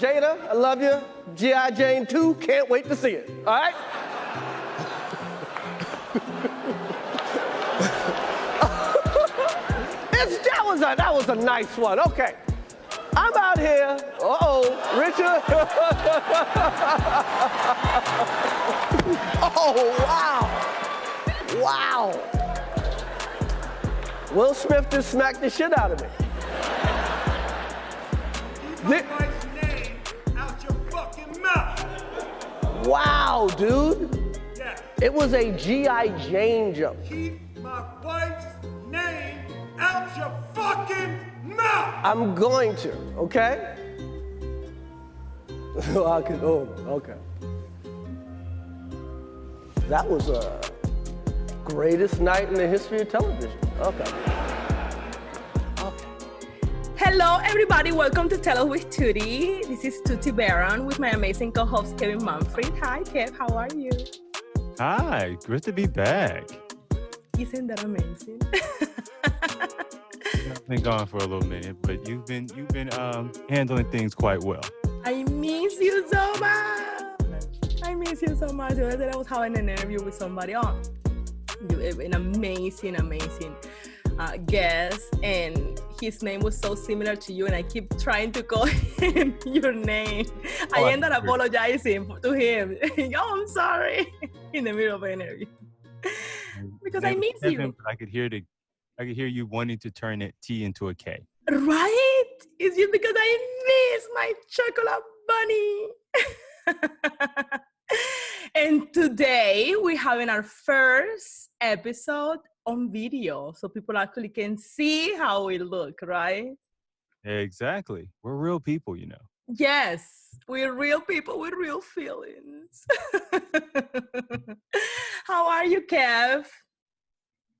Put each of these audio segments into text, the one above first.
Jada, I love you. G.I. Jane 2, can't wait to see it. All right? That was a nice one. Okay. I'm out here. Richard. Oh, wow. Wow. Will Smith just smacked the shit out of me. Keep my wife's name out your fucking mouth. Wow, dude. Yeah. It was a G.I. Jane joke. Keep my wife's name out your fucking mouth. I'm going to, okay? Okay. That was a greatest night in the history of television. Okay. Hello, everybody. Welcome to Tell Us with Tutti. This is Tutti Baron with my amazing co-host, Kevin Manfred. Hi, Kev. How are you? Hi. Good to be back. Isn't that amazing? I've been gone for a little minute, but you've been handling things quite well. I miss you so much. I miss you so much. The other day I was having an interview with somebody on. An amazing guest, and his name was so similar to you, and I keep trying to call him your name. I ended up apologizing to him. I'm sorry in the middle of an interview because I miss you. I could hear you wanting to turn that T into a K. Right? It's just because I miss my chocolate bunny. And today we're having our first episode on video, so people actually can see how we look, right? Exactly. We're real people, you know. Yes, we're real people with real feelings. How are you, Kev?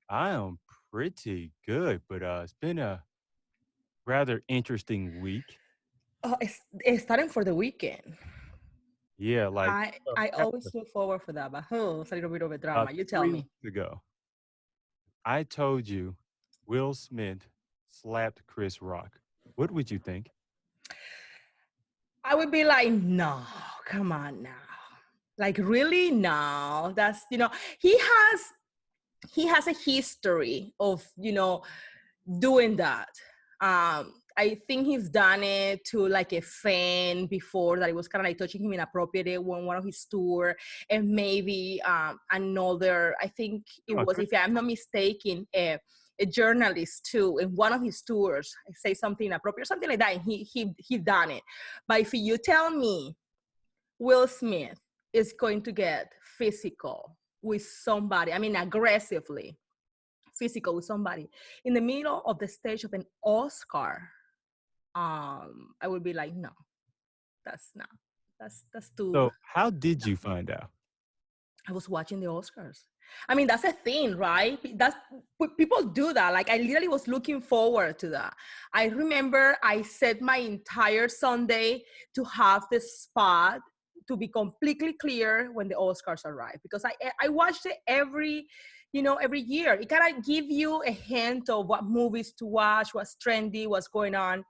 I am pretty good, but it's been a rather interesting week. Oh, it's starting for the weekend. Yeah, I always look forward for that, but it's a little bit of a drama. You tell 3 me. weeks ago, I told you Will Smith slapped Chris Rock. What would you think? I would be like, no, come on now. Like, really? No. That's, he has a history of, doing that. I think he's done it to like a fan before that it was kind of like touching him inappropriately on one of his tour, and maybe another, I think it was, if I'm not mistaken, a journalist too in one of his tours say something inappropriate, something like that, and he done it. But if you tell me Will Smith is going to get physical with somebody, I mean aggressively physical with somebody in the middle of the stage of an Oscar, I would be like, no, that's too. So how did you find out? I was watching the Oscars. I mean, that's a thing, right? That's people do that. Like, I literally was looking forward to that. I remember I set my entire Sunday to have the spot to be completely clear when the Oscars arrive, because I watched it every year. It kind of give you a hint of what movies to watch, what's trendy, what's going on.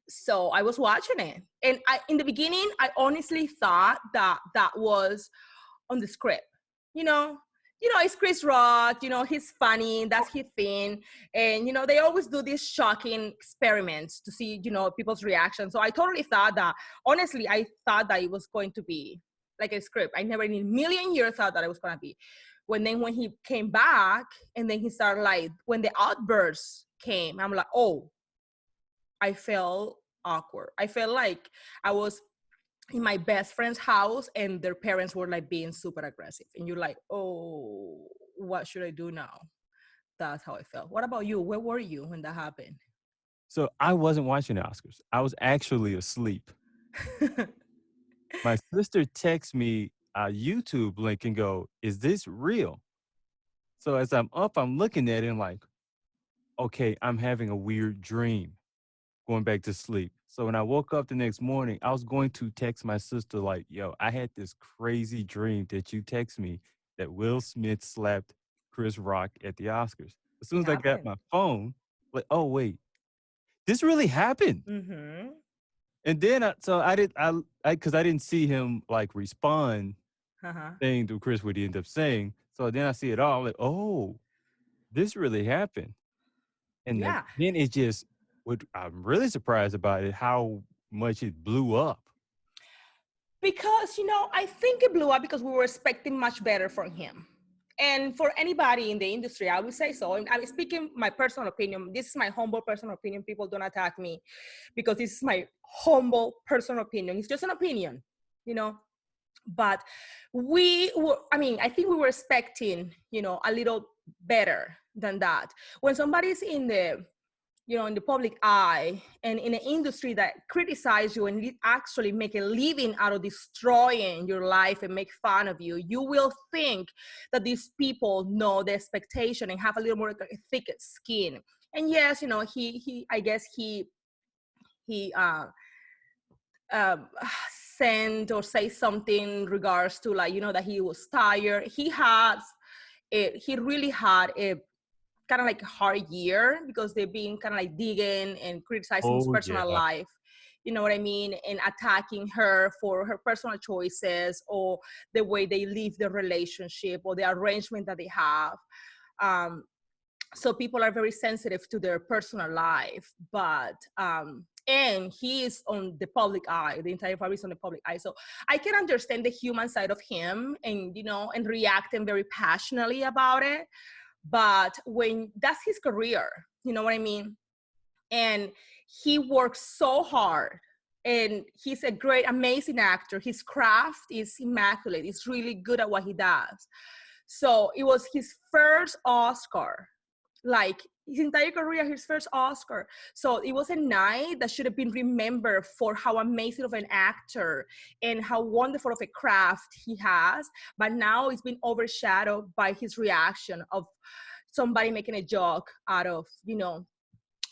So I was watching it, and in the beginning, I honestly thought that was on the script. It's Chris Rock. He's funny. That's his thing, and they always do these shocking experiments to see people's reactions. So I totally thought that. Honestly, I thought that it was going to be like a script. I never in a million years thought that it was gonna be. When he came back, and then he started like when the outbursts came, I'm like, oh. I felt awkward. I felt like I was in my best friend's house and their parents were like being super aggressive. And you're like, oh, what should I do now? That's how I felt. What about you? Where were you when that happened? So I wasn't watching the Oscars. I was actually asleep. My sister texts me a YouTube link and go, is this real? So as I'm up, I'm looking at it and like, okay, I'm having a weird dream. Going back to sleep. So when I woke up the next morning, I was going to text my sister like, yo, I had this crazy dream that you text me that Will Smith slapped Chris Rock at the Oscars. As soon as I got my phone, like, oh, wait, this really happened. Mm-hmm. And then because I didn't see him like respond Uh-huh. saying to Chris what he ended up saying. So then I see it all like, oh, this really happened. And Yeah. then it just, what I'm really surprised about it, how much it blew up. Because, I think it blew up because we were expecting much better from him. And for anybody in the industry, I would say so. I'm speaking my personal opinion. This is my humble personal opinion. People don't attack me because this is my humble personal opinion. It's just an opinion, you know. But I think we were expecting, a little better than that. When somebody's in the public eye and in an industry that criticize you and actually make a living out of destroying your life and make fun of you, you will think that these people know the expectation and have a little more thick skin. And yes, he I guess he um, send or say something in regards to, like, that he was tired. He really had a kind of like a hard year because they've been kind of like digging and criticizing his Oh personal yeah. life, you know what I mean, and attacking her for her personal choices or the way they live the relationship or the arrangement that they have. So people are very sensitive to their personal life, but and he is on the public eye. The entire family is on the public eye, so I can understand the human side of him, and and reacting very passionately about it. But when that's his career, you know what I mean, and he works so hard, and he's a great, amazing actor. His craft is immaculate. He's really good at what he does. So it was his first Oscar, like his entire career, his first Oscar. So it was a night that should have been remembered for how amazing of an actor and how wonderful of a craft he has. But now it's been overshadowed by his reaction of somebody making a joke out of,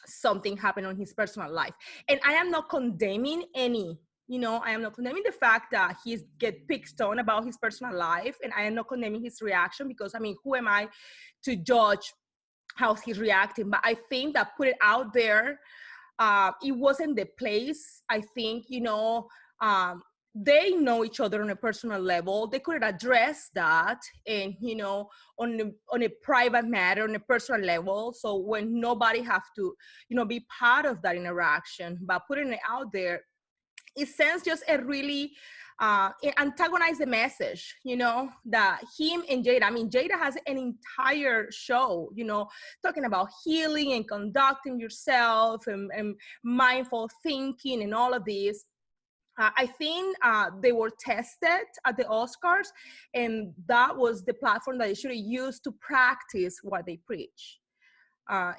something happened on his personal life. And I am not condemning I am not condemning the fact that he's get picked on about his personal life. And I am not condemning his reaction because, who am I to judge how he's reacting? But I think that put it out there, it wasn't the place. I think, they know each other on a personal level. They could address that and, on a private matter, on a personal level. So when nobody have to, be part of that interaction, but putting it out there, it sends just a really it antagonize the message, that him and Jada. Jada has an entire show, talking about healing and conducting yourself and mindful thinking and all of this. I think they were tested at the Oscars, and that was the platform that they should have used to practice what they preach,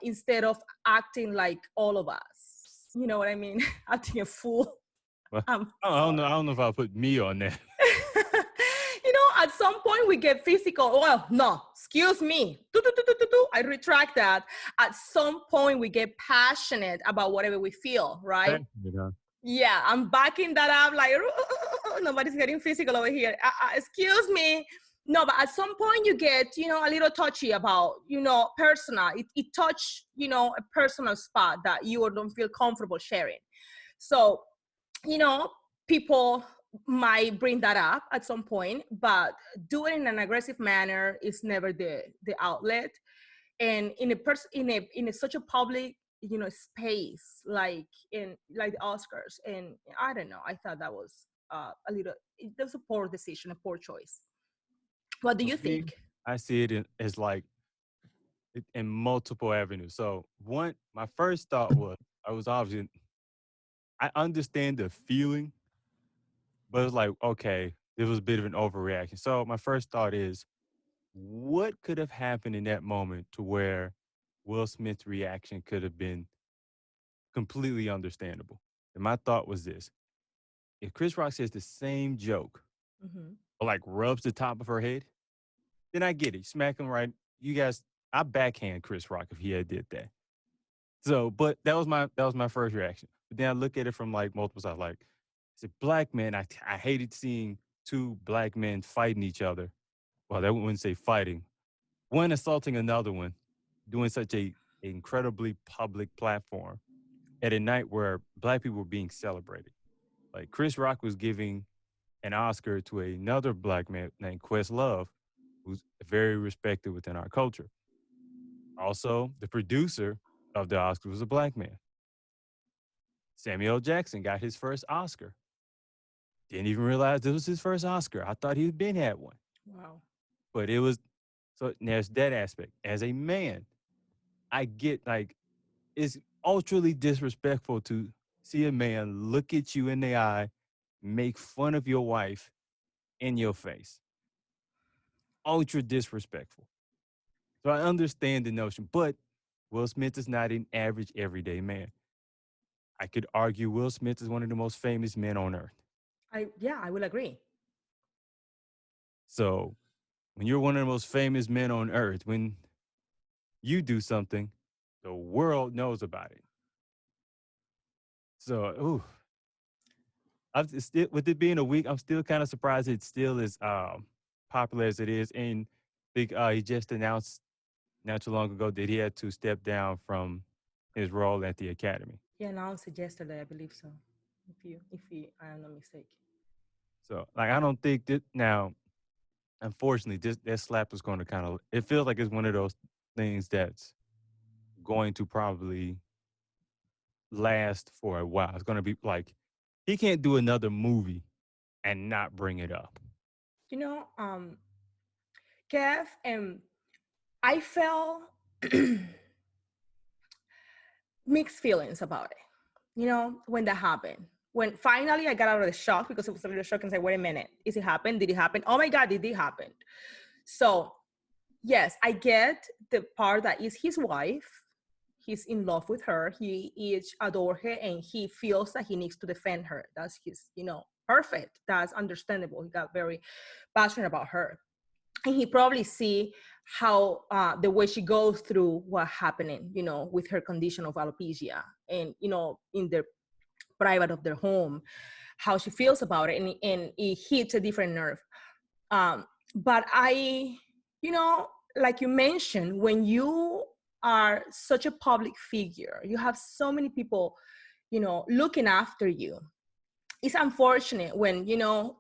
instead of acting like all of us. You know what I mean? Acting a fool. Well, I'm I don't know. sorry. I don't know if I'll put me on that. At some point we get physical. Well, no, excuse me. I retract that. At some point we get passionate about whatever we feel, right? Yeah, I'm backing that up like, nobody's getting physical over here. Excuse me. No, but at some point you get, a little touchy about, personal. It touch, a personal spot that you don't feel comfortable sharing. So, people might bring that up at some point, but do it in an aggressive manner is never the outlet. And in a such a public, space, like the Oscars, and I don't know, I thought that was it was a poor decision, a poor choice. What do For you me, think? I see it as like in multiple avenues. So one, my first thought was, I understand the feeling, but it's like, okay, this was a bit of an overreaction. So my first thought is, what could have happened in that moment to where Will Smith's reaction could have been completely understandable? And my thought was this: if Chris Rock says the same joke, Mm-hmm. or like rubs the top of her head, then I get it. Smack him right. You guys, I backhand Chris Rock if he had did that. So, but that was my first reaction. But then I look at it from like multiple sides. Like, as a black man, I hated seeing two black men fighting each other. Well, I wouldn't say fighting. One assaulting another one, doing such a incredibly public platform at a night where black people were being celebrated. Like Chris Rock was giving an Oscar to another black man named Questlove, who's very respected within our culture. Also, the producer of the Oscar was a black man. Samuel L. Jackson got his first Oscar. Didn't even realize this was his first Oscar. I thought he'd been had one. Wow. But it was, so there's that aspect. As a man, I get like, it's ultra disrespectful to see a man look at you in the eye, make fun of your wife in your face. Ultra disrespectful. So I understand the notion, but Will Smith is not an average everyday man. I could argue Will Smith is one of the most famous men on earth. I will agree. So when you're one of the most famous men on earth, when you do something, the world knows about it. So, ooh, with it being a week, I'm still kind of surprised it still is popular as it is. And I think he just announced not too long ago that he had to step down from his role at the Academy. He announced it yesterday, I believe so. If I am not mistaken. So, like, I don't think that now. Unfortunately, that slap is going to kind of. It feels like it's one of those things that's going to probably last for a while. It's going to be like he can't do another movie and not bring it up. You know, Kev, I felt mixed feelings about it. You know, when that happened. When finally I got out of the shock, because it was a little shock, and said, wait a minute, is it happen? Did it happen? Oh my God, did it happen? So yes, I get the part that is his wife. He's in love with her. He is adore her, and he feels that he needs to defend her. That's his, perfect. That's understandable. He got very passionate about her, and he probably see how the way she goes through what happening, with her condition of alopecia, and in the private of their home, how she feels about it, and it hits a different nerve. But I, like you mentioned, when you are such a public figure, you have so many people, looking after you. It's unfortunate when,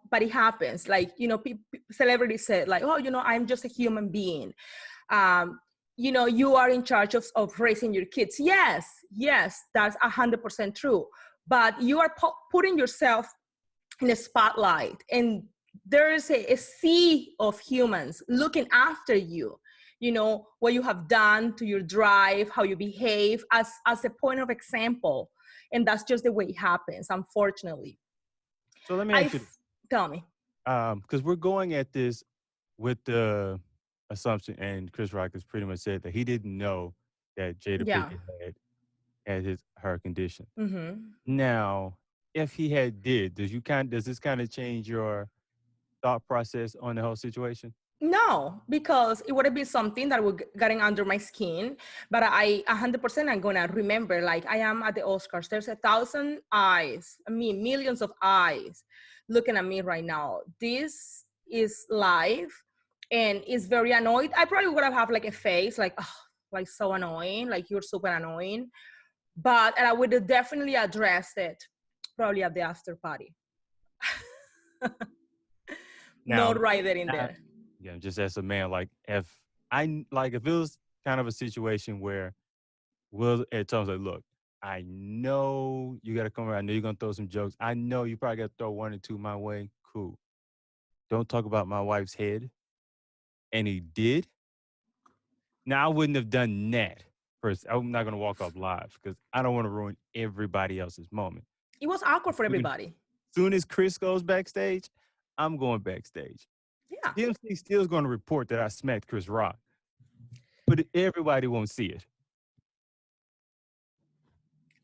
but it happens. Like, celebrities say like, oh, I'm just a human being. You are in charge of raising your kids. Yes, that's 100% true. But you are putting yourself in a spotlight, and there is a sea of humans looking after you, what you have done to your drive, how you behave as a point of example. And that's just the way it happens, unfortunately. So let me ask you, tell me. because we're going at this with the assumption, and Chris Rock has pretty much said that he didn't know that Jada Pinkett had her condition. Mm-hmm. Now, if he does this kind of change your thought process on the whole situation? No, because it would have been something that would getting under my skin. But I 100% I'm gonna remember, like I am at the Oscars. There's 1,000 eyes, millions of eyes looking at me right now. This is live, and it's very annoyed. I probably would have like a face like, oh, like so annoying, like you're super annoying. But I would have definitely addressed it probably at the after party. Not right there in there. Yeah, just as a man, like if it was kind of a situation where Will at times like, look, I know you got to come around. I know you're gonna throw some jokes. I know you probably got to throw one or two my way. Cool. Don't talk about my wife's head. And he did. Now I wouldn't have done that. First, I'm not gonna walk off live because I don't want to ruin everybody else's moment. It was awkward for everybody. Soon as Chris goes backstage, I'm going backstage. Yeah. DMC still is going to report that I smacked Chris Rock, but everybody won't see it.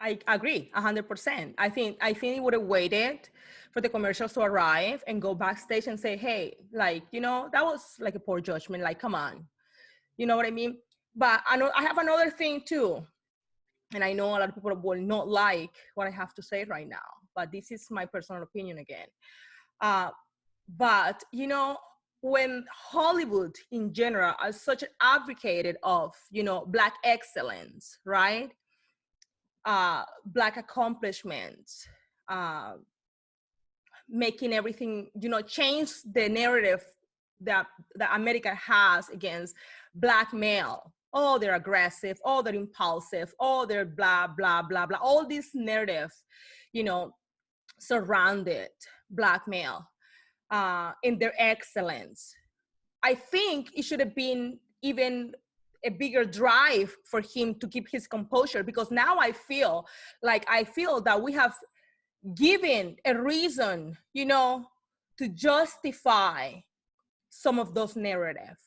I agree 100%. I think he would have waited for the commercials to arrive and go backstage and say, hey, like, that was like a poor judgment. Like, come on. You know what I mean? But I have another thing too. And I know a lot of people will not like what I have to say right now, but this is my personal opinion again. But, when Hollywood in general are such an advocate of, Black excellence, right? Black accomplishments, making everything, change the narrative that America has against Black male. Oh, they're aggressive. Oh, they're impulsive. Oh, they're blah, blah, blah, blah. All these narratives, surrounded Black male in their excellence. I think it should have been even a bigger drive for him to keep his composure, because now I feel that we have given a reason, to justify some of those narratives.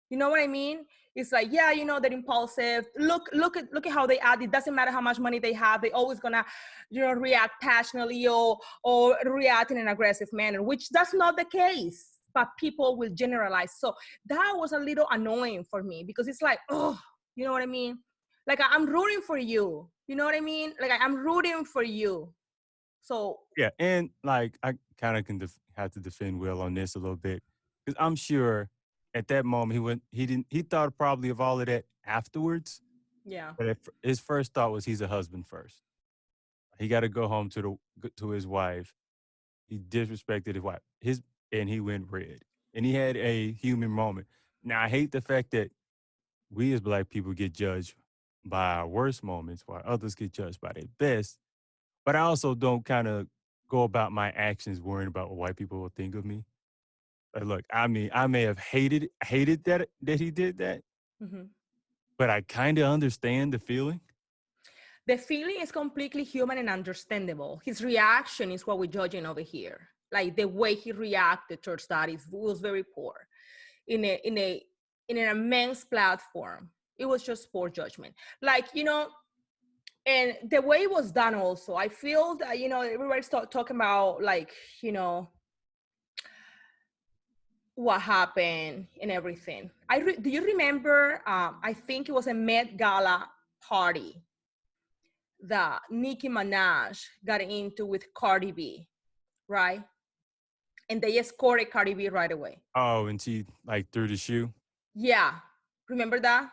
You know what I mean? It's like, yeah, they're impulsive. Look at how they act. It doesn't matter how much money they have. They're always gonna, react passionately or react in an aggressive manner, which that's not the case. But people will generalize. So that was a little annoying for me, because it's like, oh, you know what I mean? Like, I'm rooting for you. You know what I mean? Like, I'm rooting for you. So Yeah, and like I kind of can have to defend Will on this a little bit, because I'm sure at that moment he thought probably of all of that afterwards. yeah. But his first thought was he's a husband first. He got to go home to his wife. He disrespected his wife. And he went red. And he had a human moment. Now I hate the fact that we as Black people get judged by our worst moments, while others get judged by their best. But I also don't kind of go about my actions worrying about what white people will think of me. Like, look, I mean, I may have hated that he did that, Mm-hmm. but I kind of understand the feeling. The feeling is completely human and understandable. His reaction is what we're judging over here. Like, the way he reacted towards that was very poor. In an immense platform, it was just poor judgment. Like, and the way it was done also, I feel that, everybody's talking about, like, what happened and everything. Do you remember, I think it was a Met Gala party that Nicki Minaj got into with Cardi B, right? And they escorted Cardi B right away. Oh, and she like threw the shoe. Yeah, remember that?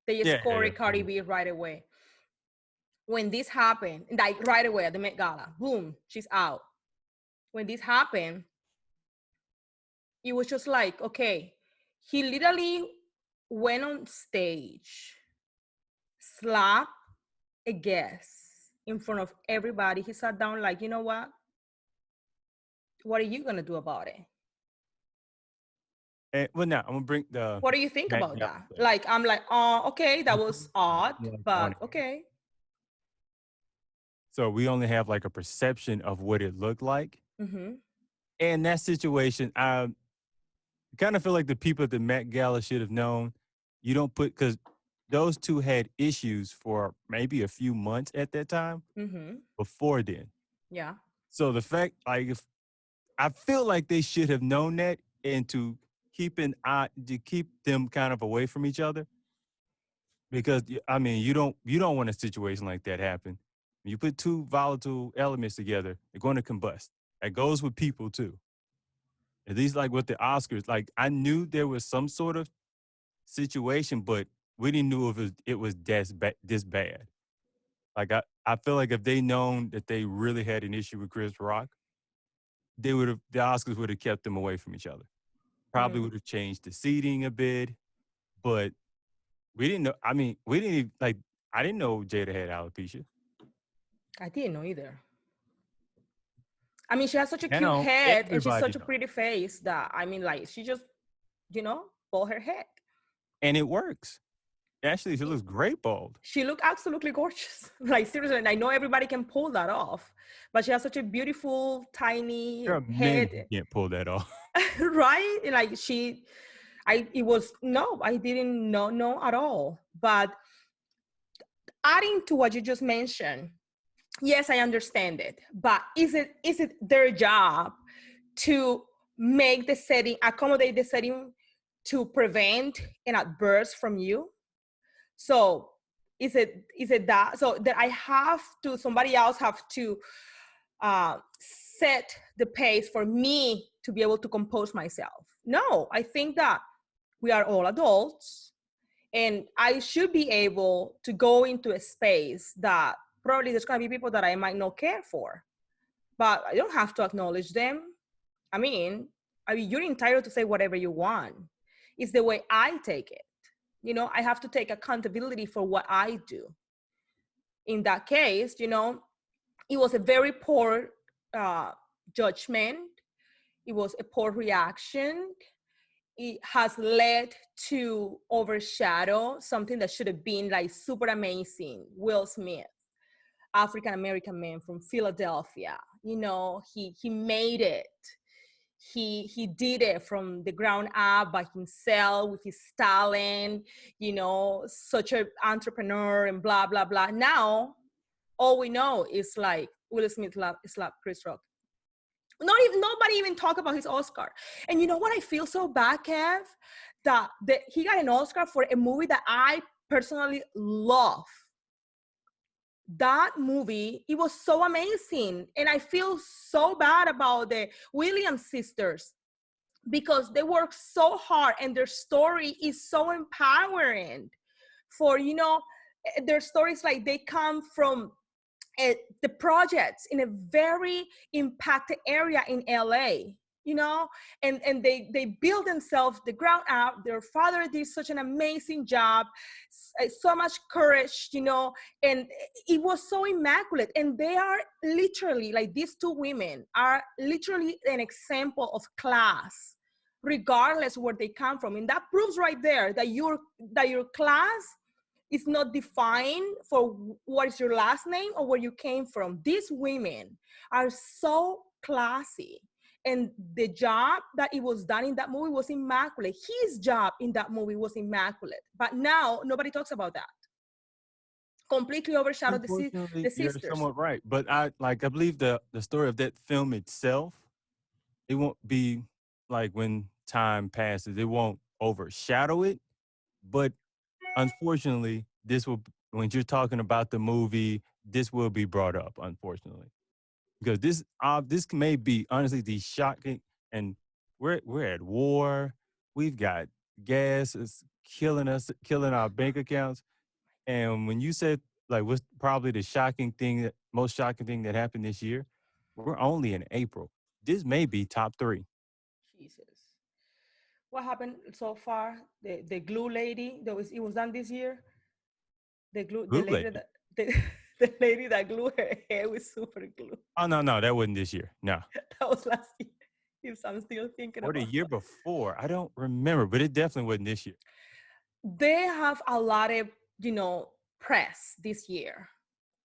They Yeah. escorted Cardi B right away. When this happened, like right away at the Met Gala, boom, she's out. When this happened, it was just like, okay, he literally went on stage, slapped a guest in front of everybody. He sat down like, you know what? What are you gonna do about it? And, well, now I'm gonna bring the. What do you think Met about Gala that? thing. Like, I'm like, oh, okay, that was odd, Yeah, but okay. So we only have like a perception of what it looked like. Mm-hmm. And that situation, I kind of feel like the people at the Met Gala should have known. You don't because those two had issues for maybe a few months at that time Mm-hmm. before then. Yeah. So the fact, like, if I feel like they should have known that, and to keep them kind of away from each other, because I mean, you don't want a situation like that happen. When you put two volatile elements together, they're going to combust. That goes with people too. At least like with the Oscars, like I knew there was some sort of situation, but we didn't know if it was this bad. Like I feel like if they known that they really had an issue with Chris Rock, the Oscars would have kept them away from each other. Probably would have changed the seating a bit, but we didn't know. I mean, we didn't even, like, I didn't know Jada had alopecia. I didn't know either. I mean, she has such a cute Now, head and she's everybody such a knows. pretty face that, I mean, like, she just, bald her head. And it works. Actually, she looks great bald. She looked absolutely gorgeous. Like, seriously, and I know everybody can pull that off, but she has such a beautiful, tiny There are men head, who can't pull that off. right? Like, I didn't know at all. But adding to what you just mentioned, yes, I understand it, but is it their job to accommodate the setting to prevent an outburst from you? So is it that so that somebody else have to set the pace for me to be able to compose myself? No, I think that we are all adults, and I should be able to go into a space that probably there's going to be people that I might not care for. but I don't have to acknowledge them. I mean, you're entitled to say whatever you want. It's the way I take it. I have to take accountability for what I do. In that case, it was a very poor judgment. It was a poor reaction. It has led to overshadow something that should have been like super amazing. Will Smith, African American man from Philadelphia. He made it. He did it from the ground up by himself with his talent. Such an entrepreneur and blah blah blah. Now, all we know is like Will Smith slapped Chris Rock. Nobody even talk about his Oscar. And you know what? I feel so bad, Kev, that he got an Oscar for a movie that I personally love. That movie, it was so amazing. And I feel so bad about the Williams sisters because they work so hard and their story is so empowering for, their stories, like they come from the projects in a very impacted area in LA, and they build themselves the ground up. Their father did such an amazing job, so much courage, and it was so immaculate. And they are literally, like, these two women are literally an example of class, regardless where they come from. And that proves right there that your class is not defined for what is your last name or where you came from. These women are so classy. And the job that it was done in that movie was immaculate. His job in that movie was immaculate. But now nobody talks about that. Completely overshadowed the sisters. You're somewhat right. But I believe the story of that film itself, it won't be like when time passes, it won't overshadow it. But unfortunately, when you're talking about the movie, this will be brought up, unfortunately. Because this may be, honestly, the shocking, and we're at war. We've got gas is killing us, killing our bank accounts. And when you said, like, what's probably the most shocking thing that happened this year, we're only in April. This may be top 3. Jesus. What happened so far? The glue lady, it was done this year. The lady that the lady that glued her hair with super glue. Oh no, that wasn't this year. No. That was last year. If I'm still thinking about it. Or the year before. I don't remember, but it definitely wasn't this year. They have a lot of, press this year.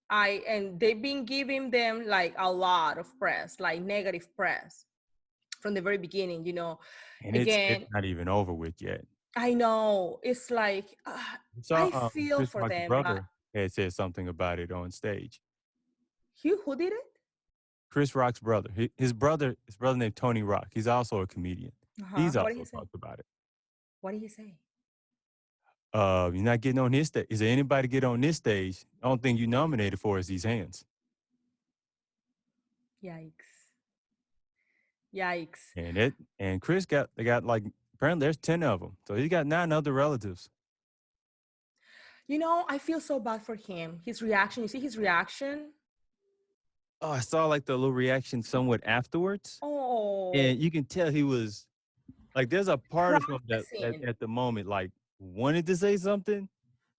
And they've been giving them like a lot of press, like negative press from the very beginning, And it's not even over with yet. I know. It's like, I feel Chris for Rock's them. brother had said something about it on stage. Who did it? Chris Rock's brother. His brother named Tony Rock. He's also a comedian. He's also talked about it. What did he say? You're not getting on his stage. Is there anybody get on this stage? I don't think you nominated for is these hands. Yikes. And Chris got like, apparently there's 10 of them. So he's got 9 other relatives. I feel so bad for him. His reaction, you see his reaction? Oh, I saw like the little reaction somewhat afterwards. Oh. And you can tell he was, like, there's a part of him that at the moment, like, wanted to say something.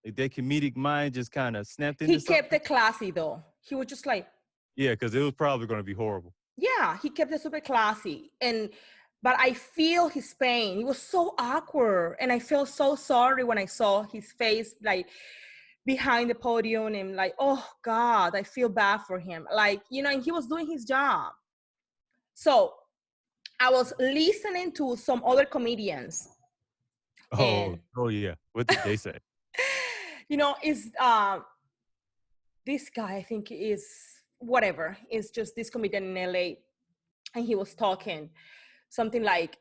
Like, their comedic mind just kind of snapped into something. He kept it classy, though. He was just like... Yeah, because it was probably going to be horrible. Yeah, he kept it super classy. But I feel his pain. It was so awkward. And I felt so sorry when I saw his face, like, behind the podium, and like, oh God, I feel bad for him. Like, and he was doing his job. So I was listening to some other comedians. Oh yeah. What did they say? Is this guy, I think is whatever, is just this comedian in LA. And he was talking something like,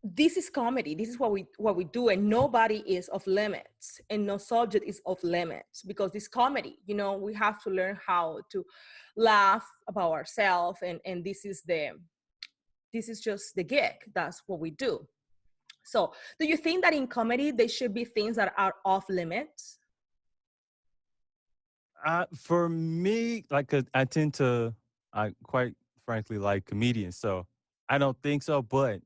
this is comedy. This is what we do, and nobody is off limits, and no subject is off limits, because this comedy, we have to learn how to laugh about ourselves, and this is just the gig. That's what we do. So, do you think that in comedy there should be things that are off limits? For me, like, 'cause I tend to, I quite frankly like comedians, so I don't think so. But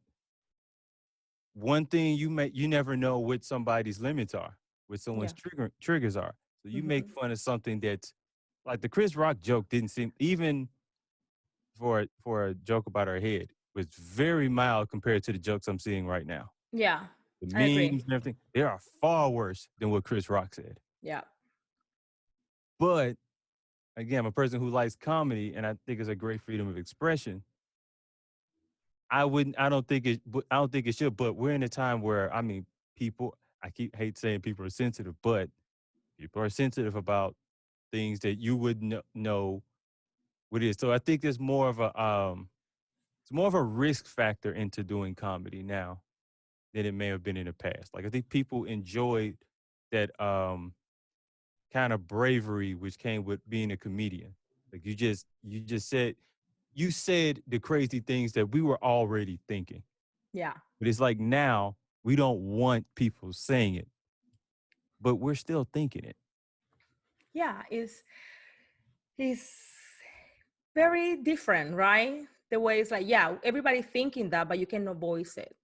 one thing you never know what somebody's limits are, what someone's Yeah. triggers are. So you make Hmm. fun of something that's like the Chris Rock joke didn't seem even for a joke about her head was very mild compared to the jokes I'm seeing right now. Yeah, The I agree. memes and everything, they are far worse than what Chris Rock said. Yeah. But again, I'm a person who likes comedy, and I think it's a great freedom of expression. I wouldn't. I don't think it. I don't think it should. But we're in a time where, I mean, people. I keep hate saying people are sensitive, but people are sensitive about things that you wouldn't know what it is. So I think there's more of a it's more of a risk factor into doing comedy now than it may have been in the past. Like I think people enjoyed that kind of bravery which came with being a comedian. Like you said the crazy things that we were already thinking. Yeah. But it's like now we don't want people saying it, but we're still thinking it. Yeah. It's very different, right? The way it's like, yeah, everybody thinking that, but you cannot voice it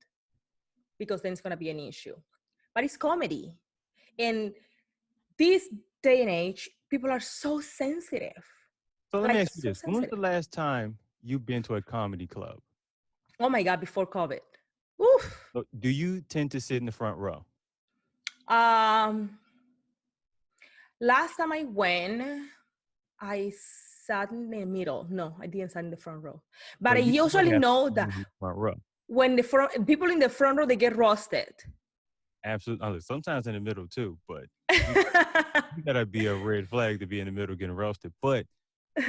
because then it's gonna be an issue. But it's comedy. And this day and age, people are so sensitive. So let me Like ask you so this. When was the sensitive. last time you've been to a comedy club? Oh my God, before COVID. Oof. So do you tend to sit in the front row? Um Last time I went, I sat in the middle. No, I didn't sit in the front row. But I But you would usually have know to that be in the front row. when the front people in the front row they get roasted. Absolutely. Sometimes in the middle too, but you gotta be a red flag to be in the middle getting roasted. But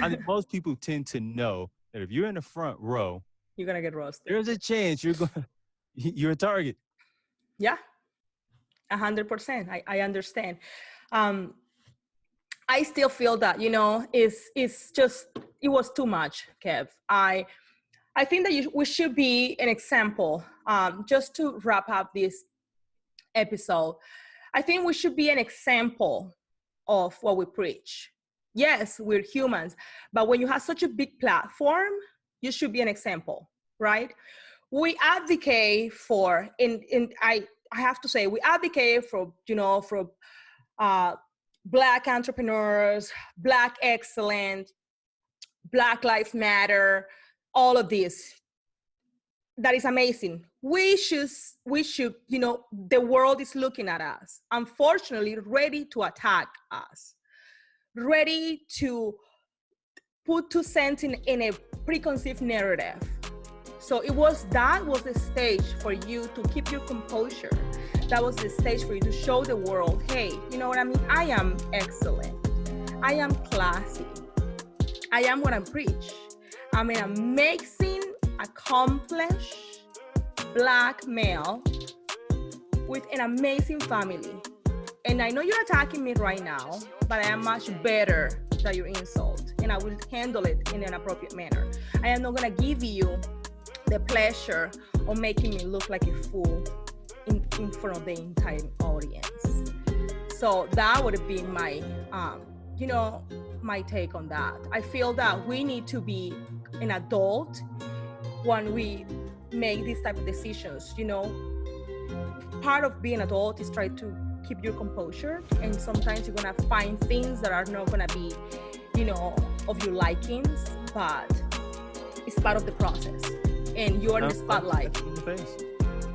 I think most people tend to know that if you're in the front row, You're gonna get roasted. there's a chance you're a target. Yeah, 100%. I understand. Um, I still feel that it's just it was too much, Kev. I think that we should be an example. Just to wrap up this episode, I think we should be an example of what we preach. Yes, we're humans, but when you have such a big platform, you should be an example, right? We advocate for, in I have to say, we advocate for uh, Black entrepreneurs, Black excellence, Black Lives Matter, all of this. That is amazing. We should, the world is looking at us, unfortunately, ready to attack us, ready to put 2 cents in a preconceived narrative. So that was the stage for you to keep your composure. That was the stage for you to show the world, hey, you know what I mean? I am excellent. I am classy. I am what I preach. I'm an amazing, accomplished Black male with an amazing family. And I know you're attacking me right now, but I am much better than your insult. And I will handle it in an appropriate manner. I am not gonna give you the pleasure of making me look like a fool in front of the entire audience. So that would be my, my take on that. I feel that we need to be an adult when we make these type of decisions. Part of being an adult is try to keep your composure, and sometimes you're gonna find things that are not gonna be, of your likings, but it's part of the process, and you're in the spotlight. In the face.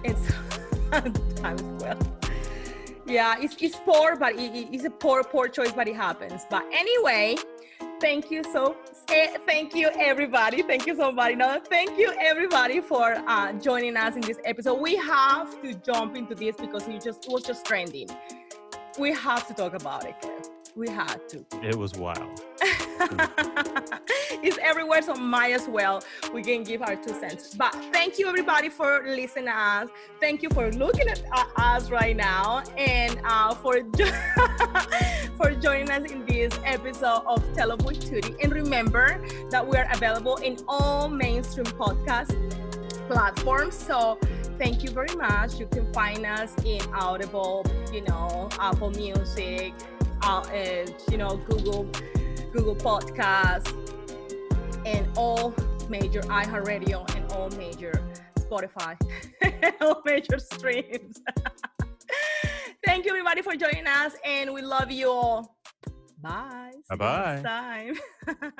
It's sometimes, well, yeah, it's poor, but it's a poor choice, but it happens. But anyway, thank you everybody. Thank you so much. No, thank you everybody for joining us in this episode. We have to jump into this because it was just trending. We have to talk about it, Kev. We had to. It was wild. It's everywhere, so might as well we can give our 2 cents. But thank you everybody for listening to us. Thank you for looking at us right now, and for joining us in this episode of Tell with Tutti. And remember that we are available in all mainstream podcast platforms. So thank you very much. You can find us in Audible, Apple Music, Google Podcasts, and all major iHeartRadio and all major Spotify, all major streams. Thank you, everybody, for joining us, and we love you all. Bye. See you Bye-bye. next time.